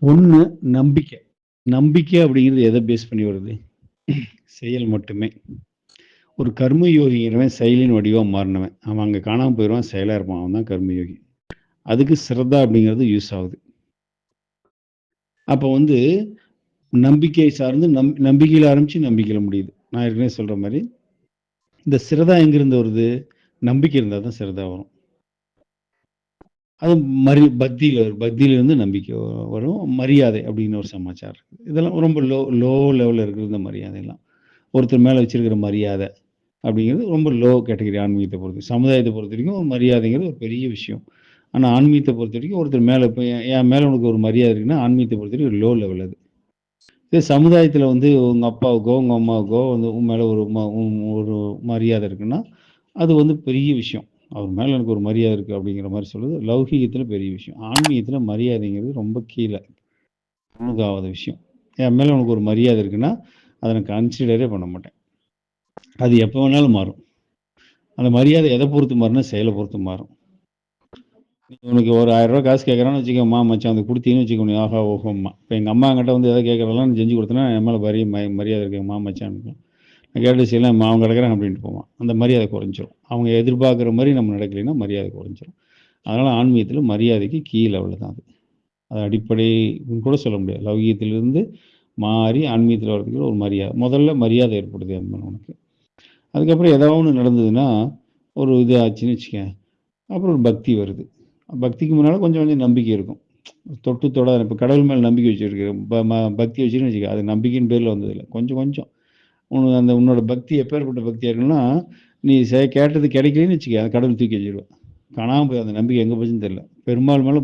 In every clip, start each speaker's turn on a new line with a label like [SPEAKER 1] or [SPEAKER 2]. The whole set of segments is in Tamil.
[SPEAKER 1] ஒண்ணு நம்பிக்கை. நம்பிக்கை அப்படிங்கிறது எத பேஸ் பண்ணி வருது? செயல் மட்டுமே. ஒரு கர்மயோகிங்கிறவன் செயலின் வடிவா மாறினவன். அவன் அங்க காணாம போயிருவான், செயலா இருப்பான். அவன் தான் கர்மயோகி. அதுக்கு ஸ்ரத்தா அப்படிங்கிறது யூஸ் ஆகுது. அப்ப வந்து நம்பிக்கை சார்ந்து நம்பிக்கையில ஆரம்பிச்சு நம்பிக்கையில முடியுது. நான் ஏற்கனவே சொல்ற மாரி, இந்த ஸ்ரதா எங்கிருந்து வருது? நம்பிக்கை இருந்தா தான் ஸ்ரதா வரும். அது பக்தியிலிருந்து நம்பிக்கை வரும். மரியாதை அப்படின்னு ஒரு சமாச்சாரம் இருக்கு. இதெல்லாம் ரொம்ப லோ லெவல்ல இருக்கிற இந்த மரியாதைலாம். ஒருத்தர் மேல வச்சிருக்கிற மரியாதை அப்படிங்கிறது ரொம்ப லோ கேட்டகரி ஆன்மீகத்தை பொறுத்து. சமுதாயத்தை பொறுத்தவரைக்கும் ஒரு மரியாதைங்கிறது ஒரு பெரிய விஷயம். ஆனா ஆன்மீகத்தை பொறுத்தவரைக்கும் ஒருத்தர் மேல இப்ப என் மேல உனக்கு ஒரு மரியாதை இருக்குன்னா, ஆன்மீகத்தை பொறுத்தவரைக்கும் லோ லெவல் அது. இதே சமுதாயத்துல வந்து உங்க அப்பாவுக்கோ, உங்க அம்மாவுக்கோ வந்து உன் மேல ஒரு மரியாதை இருக்குன்னா, அது வந்து பெரிய விஷயம். அவர் மேல எனக்கு ஒரு மரியாதை இருக்கு அப்படிங்கிற மாரி சொல்றது லௌகீகத்துல பெரிய விஷயம். ஆன்மீகத்துல மரியாதைங்கிறது ரொம்ப கீழ. 3வது விஷயம். என் மேல உனக்கு ஒரு மரியாதை இருக்குன்னா, அத நான் கன்சிடரே பண்ண மாட்டேன். அது எப்ப வேணாலும் மாறும். அந்த மரியாதை எத பொறுத்து மாறும்னா, செயல பொறுத்து மாறும். உனக்கு ஒரு ரூ. 1000 காசு கேட்குறான்னு வச்சுக்க, மச்சான் அத குடுத்தீங்கன்னு வச்சுக்க, நீ ஆஹா ஓஹோம்மா. இப்ப எங்க அம்மா என்கிட்ட வந்து எதாவது கேட்கறதெல்லாம் நான் செஞ்சு குடுத்தேன்னா, என் மேல பெரிய மரியாதை இருக்கு. மச்சான்னு. நான் கேட்ட செய்யலாம் அவங்க கிடக்குறாங்க அப்படின்ட்டு போவான். அந்த மரியாதை குறைஞ்சிரும். அவங்க எதிர்பார்க்குற மாரி நம்ம நடக்கலைன்னா மரியாதை குறைஞ்சிரும். அதனால ஆன்மீகத்தில மரியாதைக்கு கீழ லெவல்ல தான் அது. அது அடிப்படைன்னு கூட சொல்ல முடியாது. லௌகீகத்திலிருந்து மாறி ஆன்மீகத்தில வரதுக்கு ஒரு மரியாதை. முதல்ல மரியாதை ஏற்படுது என் மேல உனக்கு. அதுக்கப்புறம் ஏதாவது ஒண்ணு நடந்ததுன்னா, ஒரு இது ஆச்சுன்னு வச்சுக்கயேன், அப்புறம் ஒரு பக்தி வருது. பக்திக்கு முன்னால கொஞ்சம் கொஞ்சம் நம்பிக்கை இருக்கும். தொட்டு தொடாத இப்ப கடவுள் மேல நம்பிக்கை வச்சிருக்கு. பக்தி வச்சிருக்கன்னு வச்சுக்க, அது நம்பிக்கையின் பேர்ல வந்ததில்ல. கொஞ்சம் கொஞ்சம். உனக்கு அந்த உன்னோட பக்தி எப்பேற்பட்ட பக்தியா இருக்குன்னா, நீ கேட்டது கிடைக்கலன்னு வச்சுக்க, அந்த கடவுள் தூக்கி எறிஞ்சிருவான். காணாம போய் அந்த நம்பிக்கை எங்க போச்சுன்னு தெரியல. பெருமாள் மேல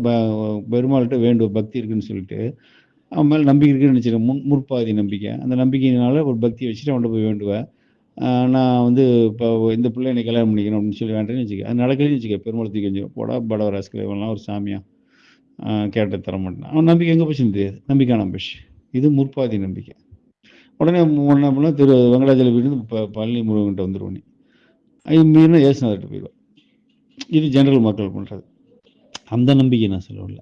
[SPEAKER 1] பெருமாள்ட்ட பக்தி இருக்குன்னு சொல்லிட்டு, அவன் மேல நம்பிக்கை இருக்குன்னு நினைச்சிருக்க. முற்பாதி நம்பிக்கை. அந்த நம்பிக்கையினால ஒரு பக்திய வச்சுட்டு அவன்ட்ட போய் வேண்டுவ. நான் வந்து இப்போ இந்த பிள்ளை என்னை கல்யாணம் பண்ணிக்கணும் அப்படின்னு சொல்லி வேண்டேன்னு வச்சுக்க. அது நடக்கலைன்னு வச்சுக்க, பெருமாள் தூக்கி எறிஞ்சிருவான். போடா படவ ராஸ்கலே இவன்லாம் ஒரு சாமியா? கேட்டது தர மாட்டேன். அவன் நம்பிக்கை எங்க போச்சுன்னு தெரியாது. நம்பிக்கை காணாம போச்சு. இது முற்பாதி நம்பிக்கை. உடனே என்ன பண்ண வெங்கடாஜலபதியிலேருந்து பழனி முருகன்கிட்ட வந்துருவ நீ. மீறினா ஏசுநாதர்கிட்ட போயிடுவ. இது ஜெனரல் மக்கள் பண்றது. அந்த நம்பிக்கை நான் சொல்லவில்ல.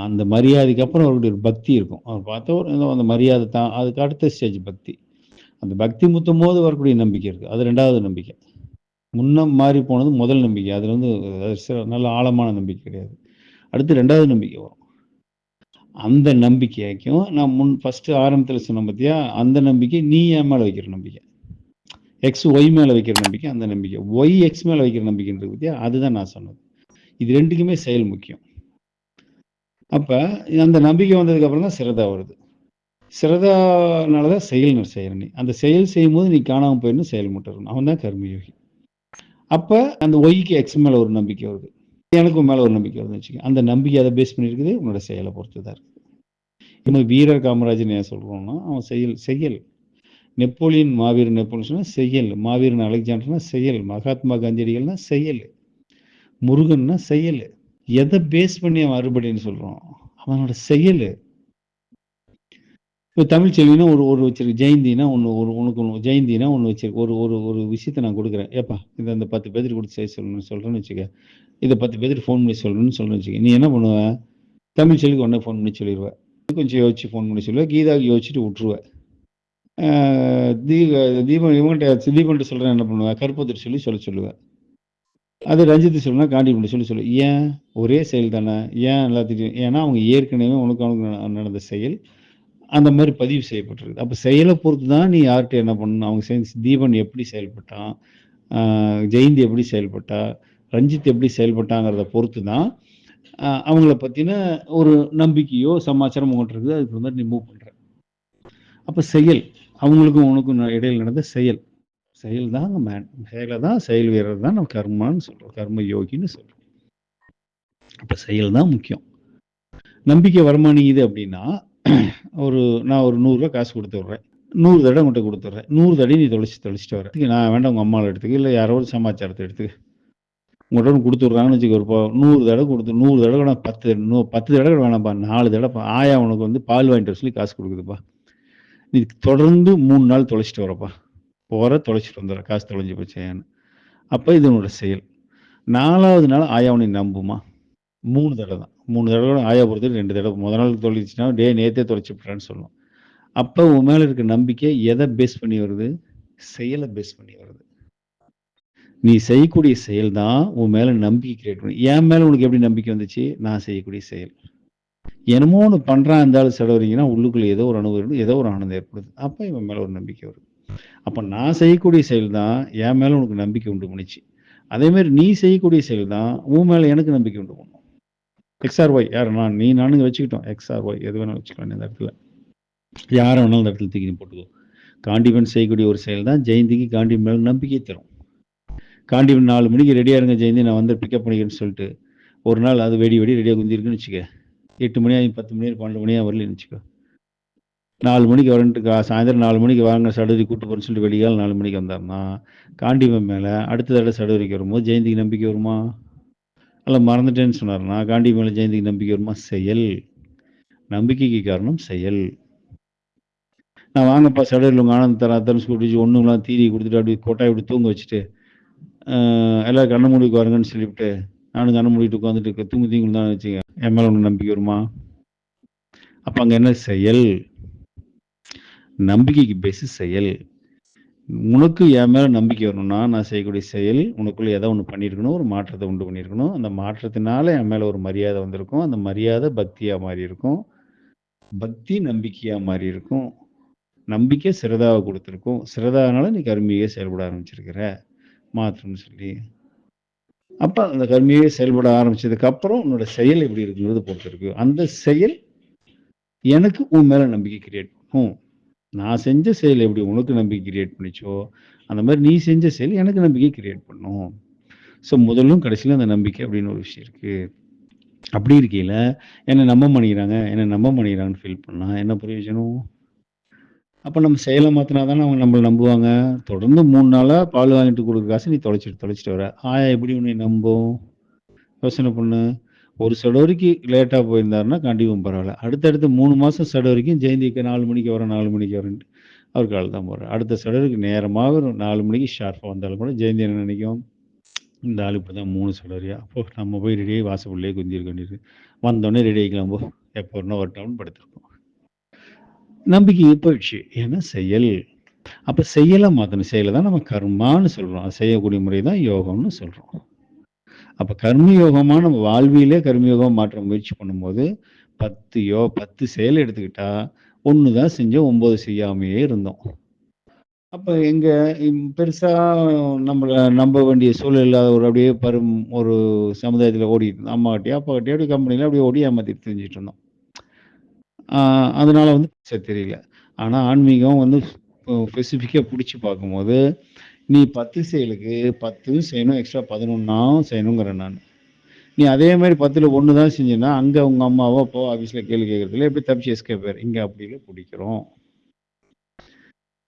[SPEAKER 1] அந்த மரியாதைக்கு அப்புறம் அவருடைய ஒரு பக்தி இருக்கும். அவர் பார்த்தா ஏதோ அந்த மரியாதை தான். அதுக்கு அடுத்த ஸ்டேஜ் பக்தி. அந்த பக்தி முத்தும்போது வரக்கூடிய நம்பிக்கை இருக்கு. அது 2வது நம்பிக்கை. முன்ன மாறி போனது முதல் நம்பிக்கை. அதுல வந்து நல்ல ஆழமான நம்பிக்கை கிடையாது. அடுத்து 2வது நம்பிக்கை வரும். அந்த நம்பிக்கைக்கும் நான் ஃபர்ஸ்ட் ஆரம்பத்துல சொன்னேன் பார்த்தியா, அந்த நம்பிக்கை நீ என் மேல வைக்கிற நம்பிக்கை. எக்ஸ் ஒய் மேல வைக்கிற நம்பிக்கை அந்த நம்பிக்கை. ஒய் எக்ஸ் மேல வைக்கிற நம்பிக்கைன்றது பார்த்தியா, அதுதான் நான் சொன்னது. இது 2க்குமே செயல் முக்கியம். அப்ப அந்த நம்பிக்கை வந்ததுக்கு அப்புறம் தான் சிரதா வருது. சிரதானால தான் செயல் செய்யற நீ. அந்த செயல் செய்யும்போது நீ காணாம போயிடணும், செயல் மட்டும் இருக்கணும். அவன் தான் கர்மயோகி. அப்ப அந்த ஒய்க்கு எக்ஸ் மேல ஒரு நம்பிக்கை வருது. எனக்கும் மேல ஒரு நம்பிக்கை வருதுன்னு வச்சுக்க. அந்த நம்பிக்கை எதை பேஸ் பண்ணியிருக்குது? உன்னோட செயலை பொறுத்து தான் இருக்கு. இன்னும் வீரர் காமராஜன் ஏன் சொல்றோம்னா, அவன் செயல். நெப்போலியன் மாவீரன் நெப்போலியன் சொன்னா செயல். மாவீரன் அலெக்சாண்டர்னா செயல். மகாத்மா காந்தியடிகள்னா செயல். முருகன்னா செயல். எதை பேஸ் பண்ணி அவன் அறுபடைன்னு சொல்றோம்? அவனோட செயல். இப்போ தமிழ் செல்வினா ஒரு வச்சிருக்கு. ஜெயந்தினா உனக்கு ஜெயந்தினா ஒன்று வச்சிருக்கு. ஒரு ஒரு ஒரு விஷயத்த நான் கொடுக்குறேன். ஏப்பா இதை அந்த 10 பேருக்கு கொடுத்து செய்ய சொல்லணும்னு சொல்கிறேன்னு வச்சுக்க. இதை 10 பேருக்கு ஃபோன் பண்ணி சொல்லணும்னு சொல்கிறேன்னு வச்சுக்க. நீ என்ன பண்ணுவ? தமிழ் செல்விக்கு உடனே ஃபோன் பண்ணி சொல்லிடுவேன். கொஞ்சம் யோசிச்சு ஃபோன் பண்ணி சொல்லுவேன். கீதாவுக்கு யோசிச்சுட்டு விட்டுருவேன். தீபன் தீபன்ட்டு சொல்கிறேன் என்ன பண்ணுவேன்? கருப்பத்திரி சொல்ல சொல்லுவேன். அது ரஞ்சித் சொல்லணும்னா காண்டிபுண்டி சொல்லுவேன். ஏன்? ஒரே செயல் தானே. ஏன் எல்லாத்தையும்? ஏன்னா அவங்க ஏற்கனவே உனக்கு நடந்த செயல் அந்த மாதிரி பதிவு செய்யப்பட்டிருக்கு. அப்போ செயலை பொறுத்து தான் நீ யார்கிட்ட என்ன பண்ணணும். அவங்க தீபன் எப்படி செயல்பட்டான், ஜெயந்தி எப்படி செயல்பட்டா, ரஞ்சித் எப்படி செயல்பட்டாங்கிறத பொறுத்து தான் அவங்கள பற்றின ஒரு நம்பிக்கையோ சமாச்சாரம் உங்கள்கிட்ட இருக்குது. அதுக்கு மாதிரி நீ மூவ் பண்ணுற. அப்போ செயல் அவங்களுக்கும் உனக்கும் இடையில் நடந்த செயல் தான் மேன். செயலை தான் செயல் வீரர் தான் நம்ம கர்மான்னு சொல்கிறோம். கர்ம யோகின்னு சொல்கிறோம். அப்போ செயல் தான் முக்கியம். நம்பிக்கை வரமாட்டேங்குது அப்படின்னா நான் ஒரு 100 ரூபா காசு கொடுத்து விட்றேன். 100 தடவை உங்கள்கிட்ட கொடுத்துட்றேன். 100 தடவை நீ தொலைச்சிட்டு வர. நான் வேண்டாம் உங்கள் அம்மாவை எடுத்துக்க, இல்லை யாரோ ஒரு சமாச்சாரத்தை எடுத்துக்க. உங்கள்கிட்ட கொடுத்து விட்றாங்கன்னு வச்சுக்க. ஒரு 100 தடவை கொடுத்து 100 தடவை வேணாம், 10 தடவை வேணாம்ப்பா, 4 தடவை ஆயா உனக்கு வந்து பால் வாங்கிட்டு வர சொல்லி காசு கொடுக்குதுப்பா. நீ தொடர்ந்து 3 நாள் தொலைச்சிட்டு வரப்பா. தொலைச்சிட்டு வந்துடுற. காசு தொலைஞ்சி போச்சு ஏன்னு. அப்போ இது உன்னோட செயல். 4வது நாள் ஆயா உன்னை நம்புமா? 3 தடவை தான். 3 தடவை ஆயா பொறுத்தவரைக்கும் 2 தடவை. மொத நாள் தொலைச்சுன்னா, நேத்தே தொலைச்சுப்புட்டேன்னு சொல்லும். அப்ப உன் மேல இருக்க நம்பிக்கை எத பேஸ் பண்ணி வருது? செயல பேஸ் பண்ணி வருது. நீ செய்யக்கூடிய செயல் தான் உன் மேல நம்பிக்கை கிரியேட் பண்ணும். என் மேல உனக்கு எப்படி நம்பிக்கை வந்துச்சு? நான் செய்யக்கூடிய செயல். என்னமோ ஒண்ணு பண்றான் இந்த ஆளு செலவழிங்கன்னா, உள்ளுக்குள்ள ஏதோ ஒரு அனுபவம், ஏதோ ஒரு ஆனந்தம் ஏற்படுது. அப்ப இவன் மேல ஒரு நம்பிக்கை வருது. அப்ப நான் செய்யக்கூடிய செயல் தான் என் மேல உனக்கு நம்பிக்கை உண்டு பண்ணுச்சு. அதே மாதிரி நீ செய்யக்கூடிய செயல் தான் உன் மேல எனக்கு நம்பிக்கை உண்டு பண்ணும். எக்ஸ் ஆர் ஒய் யார் நான் நீ நானுங்க வச்சுக்கிட்டோம். எக்ஸ் ஆர் ஒய் எது வேணாலும் வச்சுக்கலாம் இந்த இடத்துல. யாரை வேணாலும் இந்த இடத்துல தூக்கி நீ போட்டுக்கோ. காண்டிபன் செய்யக்கூடிய ஒரு செயல் தான் ஜெயந்திக்கு காண்டிபன் மேல நம்பிக்கை தரும். காண்டிபன் 4 மணிக்கு ரெடியா இருங்க ஜெயந்தி, நான் வந்து பிக்கப் பண்ணிக்கிறேன்னு சொல்லிட்டு ஒரு நாள் அது வெடி ரெடியாக குந்திருக்குன்னு வச்சுக்க. 8 மணி ஆகி 10 மணி 12 மணியா வரலன்னு வச்சுக்கோ. 4 மணிக்கு வரன்ட்டு சாயந்தரம் 4 மணிக்கு வாங்க சடுதி கூட்டு போறேன்னு சொல்லிட்டு வெளியால் 4 மணிக்கு வந்தாருன்னா, காண்டிபன் மேல அடுத்த தடவை சடுதிக்கு வரும்போது ஜெயந்திக்கு நம்பிக்கை வருமா? அல்ல மறந்துட்டேன்னு சொன்னாருன்னா காண்டிபன் மேல ஜெயந்திக்கு நம்பிக்கை வருமா? செயல். நம்பிக்கைக்கு காரணம் செயல். நான் வாங்கப்பா சடுதியில் உங்க ஆனந்த் தரன்னு சொல்லிட்டு ஒண்ணுங்களாம் தீரி கொடுத்துட்டு அப்படி கொட்டாய் இப்படி தூங்க வச்சுட்டு எல்லாரும் கண்ண மூடிக்கு வாருங்கன்னு சொல்லிவிட்டு நானும் கண்ண மூடிட்டு உட்காந்துட்டு தூங்கி தான் வச்சுக்க. என் மேல உனக்கு நம்பிக்கை வருமா? அப்ப அங்க என்ன செயல்? நம்பிக்கைக்கு பேசு செயல். உனக்கு என் மேல நம்பிக்கை வரணும்னா நான் செய்யக்கூடிய செயல் உனக்குள்ள ஏதோ ஒன்று பண்ணியிருக்கணும், ஒரு மாற்றத்தை உண்டு பண்ணியிருக்கணும். அந்த மாற்றத்தினால என் மேல ஒரு மரியாதை வந்திருக்கும். அந்த மரியாதை பக்தியா மாறி இருக்கும். பக்தி நம்பிக்கையா மாறி இருக்கும். நம்பிக்கை சிரதாவை கொடுத்துருக்கும். சிரதானால நீ கர்மியை செயல்பட ஆரம்பிச்சிருக்கிற மாற்றம்னு சொல்லி. அப்ப அந்த கர்மியை செயல்பட ஆரம்பிச்சதுக்கு அப்புறம் உன்னோட செயல் எப்படி இருக்குங்கிறது பொறுத்து இருக்கு. அந்த செயல் எனக்கு உன் மேல நம்பிக்கை கிரியேட் பண்ணும். நான் செஞ்ச செயல் எப்படி உனக்கு நம்பிக்கை கிரியேட் பண்ணிச்சோ அந்த மாதிரி நீ செஞ்ச செயல் எனக்கு நம்பிக்கை கிரியேட் பண்ணும். ஸோ முதலும் கடைசியில அந்த நம்பிக்கை அப்படின்னு ஒரு விஷயம் இருக்கு. அப்படி இருக்கையில என்னை நம்ப மாட்டேங்கிறாங்கன்னு ஃபீல் பண்ணா என்ன பிரயோஜனம்? அப்ப நம்ம செயலை மாத்தினா தானே அவங்க நம்மளை நம்புவாங்க. தொடர்ந்து 3 நாளா பால் வாங்கிட்டு கொடுக்குற காசு நீ தொலைச்சிட்டு வர. ஆயா எப்படி உன்னை நம்பும்? யோசனை பண்ணு. ஒரு சடோரிக்கு லேட்டா போயிருந்தாருன்னா கண்டிப்பாக பரவாயில்ல. அடுத்தடுத்து 3 மாசம் சடோரிக்கும் ஜெயந்திக்கு 4 மணிக்கு வரேன்ட்டு அவர் கால் தான் போறாரு. அடுத்த சடோருக்கு நேரமாக ஒரு 4 மணிக்கு ஷார்ப்பாக வந்தாலும் கூட ஜெயந்தி என்ன நினைக்கும்? இந்த ஆள் இப்படி தான் 3 சடோரியா அப்போ நம்ம போய் ரெடியாகி வாசப்பள்ளியே குந்திருக்க வேண்டியது. வந்தோடனே ரெடி ஆகிக்கலாம் போ, எப்போ வரணும் வரட்டும்னு படுத்திருக்கோம். நம்பிக்கை போயிடுச்சு. ஏன்னா செயல். அப்ப செயலை மாற்றணும். செயலை தான் நம்ம கர்மான்னு சொல்றோம். செய்யக்கூடிய முறை தான் யோகம்னு சொல்றோம். அப்ப கர்மயோகமா நம்ம வாழ்வியலே கர்மயோகம் மாற்ற முயற்சி பண்ணும்போது 10 செயல் எடுத்துக்கிட்டா 1 தான் செஞ்சோம், 9 செய்யாமையே இருந்தோம். அப்ப எங்க பெருசா நம்மள நம்ப வேண்டிய சூழல் இல்லாத ஒரு அப்படியே ஒரு சமுதாயத்துல ஓடிட்டு இருந்தோம். அம்மாகிட்டயோ அப்பாகிட்டயோ அப்படி கம்பெனில அப்படியே ஓடி ஏமாத்திட்டு தெரிஞ்சுட்டு இருந்தோம். அதனால சரி தெரியல. ஆனா ஆன்மீகம் ஸ்பெசிஃபிக்கா பிடிச்சி பார்க்கும்போது நீ 10 செயலுக்கு 10 செய்யணும், எக்ஸ்ட்ரா 11 செய்யணுங்கிறேன் நான். நீ அதே மாதிரி 10ல் 1 தான் செஞ்சேன்னா அங்க உங்க அம்மாவோ அப்பாவோ ஆஃபீஸ்ல கேள்வி கேட்கறதுல எப்படி தப்பிச்சு எஸ்கேப் ஆயிரு. இங்க அப்படி இல்லை, பிடிக்கிறோம்.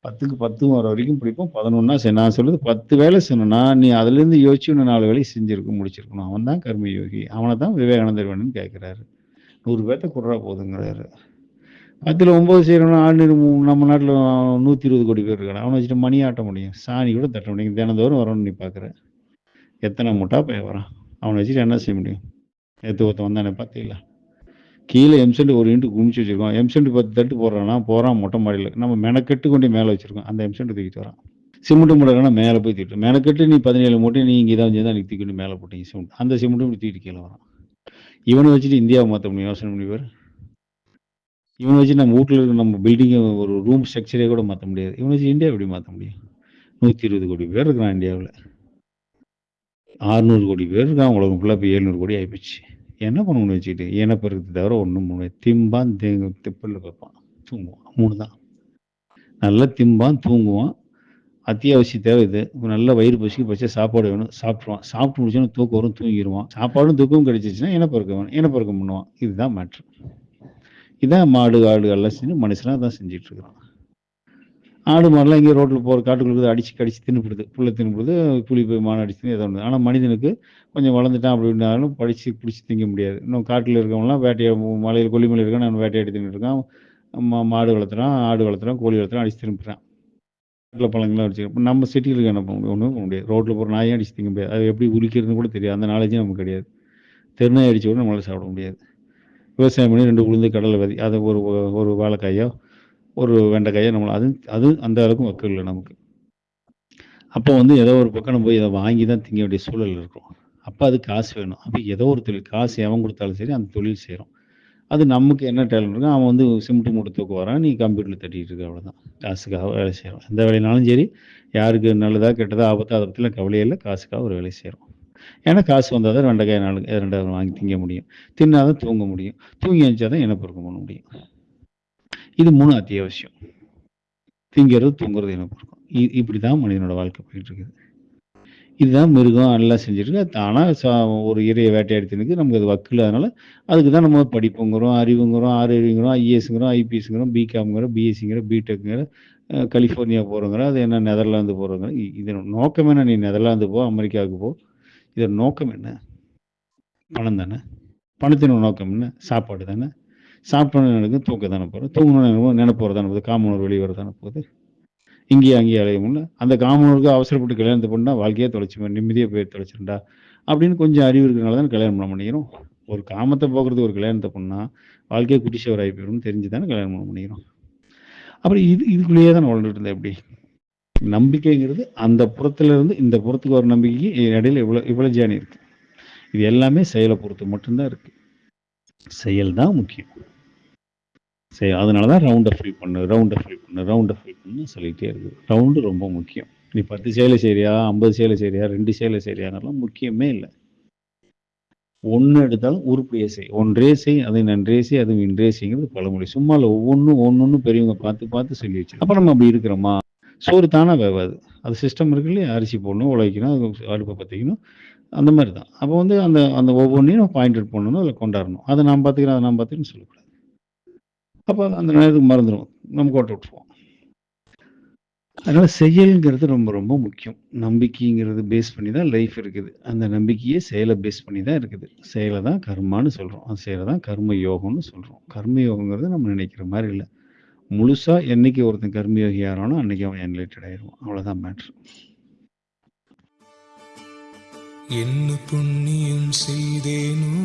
[SPEAKER 1] 10க்கு 10 வர வரைக்கும் பிடிப்போம். 11 சரி. நான் சொல்றது 10 வேலை சொன்னா நீ அதுல இருந்து யோசிச்சு இன்னும் 4 வேலையை முடிச்சிருக்கணும். அவன் தான் கர்ம யோகி. அவனை தான் விவேகானந்தர் வேணும்னு கேட்கிறாரு. 100 பேர்த்த குடுறா போதுங்கிறாரு. 10ல் 9 செய்யறோம்னா நம்ம நாட்டுல 120 கோடி பேர் இருக்காங்க. அவனை வச்சுட்டு மணி ஆட்ட முடியும், சாணி கூட தட்ட முடியும். தினந்தோறும் வரணும்னு நீ பாக்குற. எத்தனை முட்டா பையன் வரான். அவனை வச்சுட்டு என்ன செய்ய முடியும்? நேற்று ஒருத்தன் வந்தானே பார்த்தீங்களா? கீழே எம்சென்ட் ஒரு இன்ட்டு குமிச்சு வச்சிருக்கோம். எம்சென்ட் 10 தட்டு போறான் மொட்டை மாடியில். நம்ம மெனக்கெட்டு கொண்டு மேலே வச்சிருக்கோம். அந்த எம்சென்ட் தூக்கிட்டு வரான். சிமெண்ட் மூட்டைனா மேலே போய் தூக்கிட்டு மெனக்கெட்டு நீ 17 மூட்டை நீ இங்கே தான் நீ தூக்கிட்டு மேலே போட்டீங்க சிமெண்ட். அந்த சிமெண்ட்டும் இப்படி தூக்கிட்டு கீழே வரான். இவனை வச்சுட்டு இந்தியாவை மாற்ற முடியும்? யோசனை பண்ணி பாரு. இவனை வச்சு நம்ம வீட்டில் இருக்க நம்ம பில்டிங்கை ஒரு ரூம் ஸ்ட்ரக்சரே கூட மாற்ற முடியாது. இவனை வச்சு இந்தியா எப்படி மாற்ற முடியும்? 120 கோடி பேர் இருக்கிறான் இந்தியாவில். 600 கோடி பேர் இருக்கான் உலகம் ஃபுல்லாக. இப்போ 700 கோடி ஆகிப்போச்சு. என்ன பண்ணணும்னு வச்சுக்கிட்டு இனப்பெருக்கத்தை தவிர ஒன்றும் திம்பான் திப்பில் வைப்பான், தூங்குவான். 3 தான். நல்லா திம்பான், தூங்குவான். அத்தியாவசிய தேவை இது. நல்ல வயிறு பசிக்கு பச்சை சாப்பாடு வேணும், சாப்பிட்ருவான். சாப்பிட்டு முடிச்சோன்னா தூக்கம் வரும், தூங்கிடுவான். சாப்பாடும் தூக்கமும் கிடைச்சிச்சுன்னா இனப்பெருக்கம் பண்ணுவான். இதுதான் மேட்ரு. இதான் மாடு ஆடு எல்லாம் செஞ்சு மனுஷனாக தான் செஞ்சிட்டு இருக்கிறான். ஆடு மாடெல்லாம் இங்கே ரோட்டில் போகிற காட்டுக்குள்ள கடிச்சு தின்னுபிடுது. புல்லை தின்னுபிடுது, புளி போய் மாடு அடிச்சு ஏதோ ஒன்று. ஆனால் மனிதனுக்கு கொஞ்சம் வளர்ந்துட்டான் அப்படின்னாலும் பிடிச்சி திங்க முடியாது. இன்னும் காட்டில் இருக்கவங்களாம் மலையில் கொல்லிமலை இருக்கான், நான் வேட்டையாடி தின்னுட்டு இருக்கான். மாடு வளர்த்துறான், ஆடு வளர்த்துறான், கோழி வளர்த்துறான், அடிச்சு தின்னுறான். காட்டில் பழங்கள்லாம் அடிச்சு. இப்போ நம்ம சிட்டியில் என்ன பண்ண முடியும்? ஒன்றும் பண்ண முடியாது. ரோட்டில் போகிற நாயும் அடிச்சு திங்க முடியாது. அது எப்படி உரிக்கிறதுன்னு கூட தெரியாது. அந்த நாலேஜும் நமக்கு கிடையாது. தெருநாய் அடிச்சு கூட நம்மளால சாப்பிட முடியாது. விவசாயம் பண்ணி 2 உளுந்து, கடலை விதை அதை ஒரு வாழைக்காயோ, ஒரு வெண்டைக்காயோ அது அது அந்த அளவுக்கு வக்கு இல்ல நமக்கு. அப்போ வந்து ஏதோ ஒரு பக்கம் நம்ம போய் இதை வாங்கி தான் திங்க வேண்டிய சூழல் இருக்கும். அப்போ அது காசு வேணும். அப்போ ஏதோ ஒரு தொழில் காசு எவன் கொடுத்தாலும் சரி அந்த தொழில் செய்கிறோம். அது நமக்கு என்ன டேலண்ட் இருக்கோ அவன் வந்து சிமெண்ட் மூட்டை தூக்க வரான், நீ கம்ப்யூட்டரில் தட்டிட்டு இருக்க, அவ்வளோதான். காசுக்காக வேலை செய்கிறோம். எந்த வேலைனாலும் சரி, யாருக்கு நல்லதா கெட்டதா ஆபத்தா அதை பற்றிலாம் கவலையே இல்லை, காசுக்காக ஒரு வேலை செய்கிறோம். ஏன்னா காசு வந்தால் தான் வெண்டைக்காய் 2 வாங்கி திங்க முடியும், தின்னாதான் தூங்க முடியும், தூங்கி எழுந்தா தான் இனப்பெருக்கம் பண்ண முடியும். இது 3 அத்தியாவசியம். திங்கிறது, தூங்குறது, இனப்பெருக்கம். இப்படி தான் மனிதனோட வாழ்க்கை போயிட்டு இருக்குது. இதுதான் மிருகம் எல்லாம் செஞ்சுருக்கு. தானா ஒரு இரையை வேட்டையாடி தின்னுக்கு. நமக்கு அது வக்கு இல்லாதனால அதுக்கு தான் நம்ம படிப்புங்கிறோம், அறிவுங்கிறோம், ஆர்ஐவிங்கிறோம், ஐஏஎஸ்ங்கிறோம், ஐபிஎஸ்ங்கிறோம், பிகாம்ங்கிறோம், பிஎஸ்சிங்கிறோம், பிடெக்குங்கிற, கலிஃபோர்னியா போகிறோங்கிற, அது என்ன நெதர்லாந்து போகிறோங்கிற. இதன் நோக்கம் என்ன? நீ நெதர்லாந்து போ, அமெரிக்காவுக்கு போ, இதன் நோக்கம் என்ன? பணம் தானே. பணத்தின் நோக்கம் என்ன? சாப்பாடு தானே. சாப்பிட்டோன்னு எனக்கு தூக்க தானே போகிறோம், தூங்கணும்னு நினைப்போறது தானே போகுது, காமனூர் வெளியே வர தானே போகுது. இங்கேயே அங்கேயே அலைய முடியல. அந்த காமனூருக்கு அவசரப்பட்டு கல்யாணத்தை பண்ணா வாழ்க்கையே தொலைச்சு நிம்மதியாக போய் தொலைச்சிருண்டா அப்படின்னு கொஞ்சம் அறிவு இருக்கிறனால தான் கல்யாணம் பண்ண பண்ணிக்கிறோம். ஒரு காமத்தை போக்குறதுக்கு ஒரு கல்யாணத்தை பண்ணால் வாழ்க்கையை குட்டிச்சவர் ஆகி போயிடும்னு தெரிஞ்சு தானே கல்யாணம் பண்ண பண்ணிக்கிறோம். அப்புறம் இதுக்குள்ளேயே தான் வளர்ந்துட்டு இருந்தேன். எப்படி நம்பிக்கைங்கிறது அந்த புறத்துல இருந்து இந்த புறத்துக்கு ஒரு நம்பிக்கைக்கு இடையில இவ்வளோ ஜேர்னி இருக்கு. இது எல்லாமே செயலை பொறுத்து மட்டும்தான் இருக்கு. செயல் தான் முக்கியம். அதனால தான் ரவுண்டை ஃபில் பண்ணு சொல்லிகிட்டே இருக்குது. ரவுண்டு ரொம்ப முக்கியம். நீ 10 சேலை செய்றியா, 50 சேலை செய்றியா, 2 சேலை செய்றியாங்கலாம் முக்கியமே இல்லை. ஒன்று எடுத்தாலும் உருப்படியே செய். ஒன்றே செய், அதை நன்றே செய், அது இன்றே செய்ங்கிறது பழமொழி. சும்மா இல்லை, ஒவ்வொன்றும் பெரியவங்க பார்த்து சொல்லி வச்சு. அப்போ நம்ம அப்படி இருக்கிறோமா? சோறு தானே வேவாது. அது சிஸ்டம் இருக்கு இல்லையா? அரிசி போடணும், உழைக்கணும், அது அடுப்பை பற்றிக்கணும், அந்த மாதிரி தான். அப்போ வந்து அந்த அந்த ஒவ்வொன்றையும் பாயிண்ட் அவுட் பண்ணணும், அதில் கொண்டாடணும். அதை நான் பார்த்துக்கிறேன்னு சொல்லக்கூடாது. அப்போ அந்த நேரத்துக்கு மறந்துடும், நம்ம கோட்டை விட்டுருவோம். அதனால் செயல்ங்கிறது ரொம்ப ரொம்ப முக்கியம். நம்பிக்கைங்கிறது பேஸ் பண்ணி தான் லைஃப் இருக்குது. அந்த நம்பிக்கையே செயலை பேஸ் பண்ணி தான் இருக்குது. செயலை தான் கர்மான்னு சொல்கிறோம். அந்த செயலை தான் கர்ம யோகம்னு சொல்கிறோம். கர்ம யோகங்கிறது நம்ம நினைக்கிற மாதிரி இல்லை. முழுசாக என்னைக்கு ஒருத்தன் கர்மயோகி ஆகிறானோ அன்னைக்கு அவன் என்லைட்டட் ஆயிடுவான். அவ்வளோதான் மேட்ரு.
[SPEAKER 2] என்ன புண்ணியம் செய்தேனோ